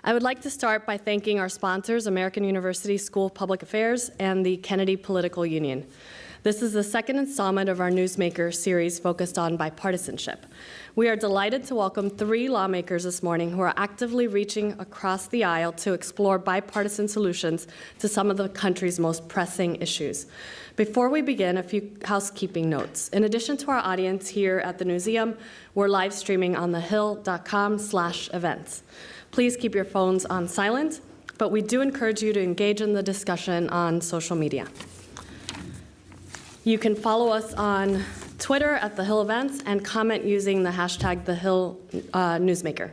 I would like to start by thanking our sponsors, American University School of Public Affairs and the Kennedy Political Union. This is the second installment of our Newsmaker series focused on bipartisanship. We are delighted to welcome 3 lawmakers this morning who are actively reaching across the aisle to explore bipartisan solutions to some of the country's most pressing issues. Before we begin, a few housekeeping notes. In addition to our audience here at the Newseum, we're live streaming on thehill.com/events. Please keep your phones on silent, but we do encourage you to engage in the discussion on social media. You can follow us on Twitter at The Hill Events and comment using the hashtag #TheHillNewsmaker.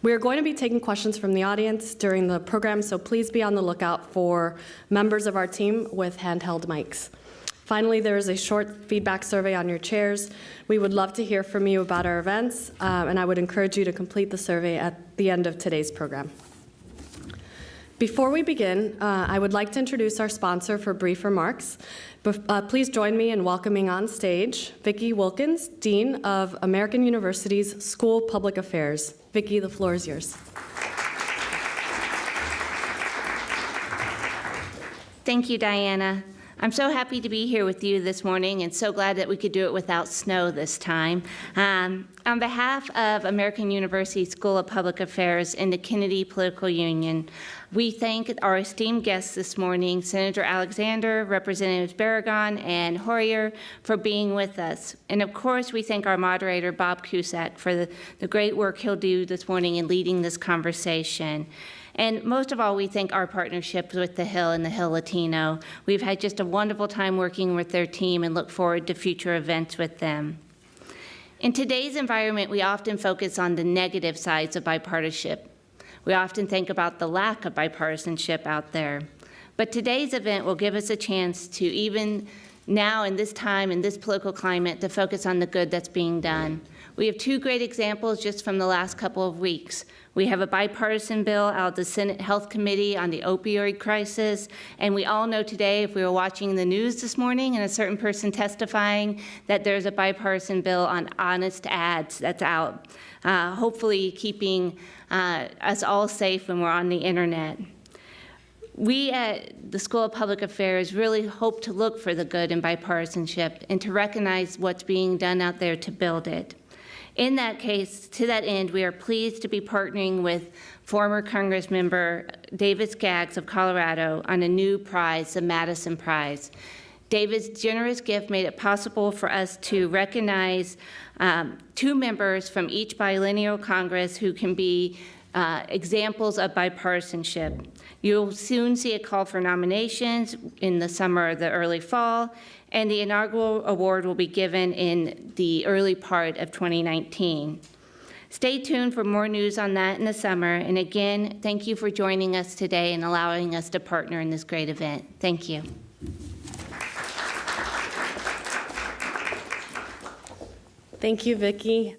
We are going to be taking questions from the audience during the program, so please be on the lookout for members of our team with handheld mics. Finally, there is a short feedback survey on your chairs. We would love to hear from you about our events, and I would encourage you to complete the survey at the end of today's program. Before we begin, I would like to introduce our sponsor for brief remarks. Please join me in welcoming on stage Vicki Wilkins, Dean of American University's School of Public Affairs. Vicki, the floor is yours. Thank you, Diana. I'm so happy to be here with you this morning and so glad that we could do it without snow this time. On behalf of American University School of Public Affairs and the Kennedy Political Union, we thank our esteemed guests this morning, Senator Alexander, Representatives Barragan and Hoyer, for being with us. And of course, we thank our moderator, Bob Cusack, for the great work he'll do this morning in leading this conversation. And most of all, we thank our partnerships with The Hill and The Hill Latino. We've had just a wonderful time working with their team and look forward to future events with them. In today's environment, we often focus on the negative sides of bipartisanship. We often think about the lack of bipartisanship out there. But today's event will give us a chance to, even now in this time, in this political climate, to focus on the good that's being done. We have 2 great examples just from the last couple of weeks. We have a bipartisan bill out of the Senate Health Committee on the opioid crisis, and we all know today, if we were watching the news this morning and a certain person testifying, that there's a bipartisan bill on honest ads that's out, hopefully keeping us all safe when we're on the internet. We at the School of Public Affairs really hope to look for the good in bipartisanship and to recognize what's being done out there to build it. In that case, to that end, we are pleased to be partnering with former Congressmember David Skaggs of Colorado on a new prize, the Madison Prize. David's generous gift made it possible for us to recognize 2 members from each biennial Congress who can be examples of bipartisanship. You'll soon see a call for nominations in the summer or the early fall, and the inaugural award will be given in the early part of 2019. Stay tuned for more news on that in the summer, and again, thank you for joining us today and allowing us to partner in this great event. Thank you. Thank you, Vicki.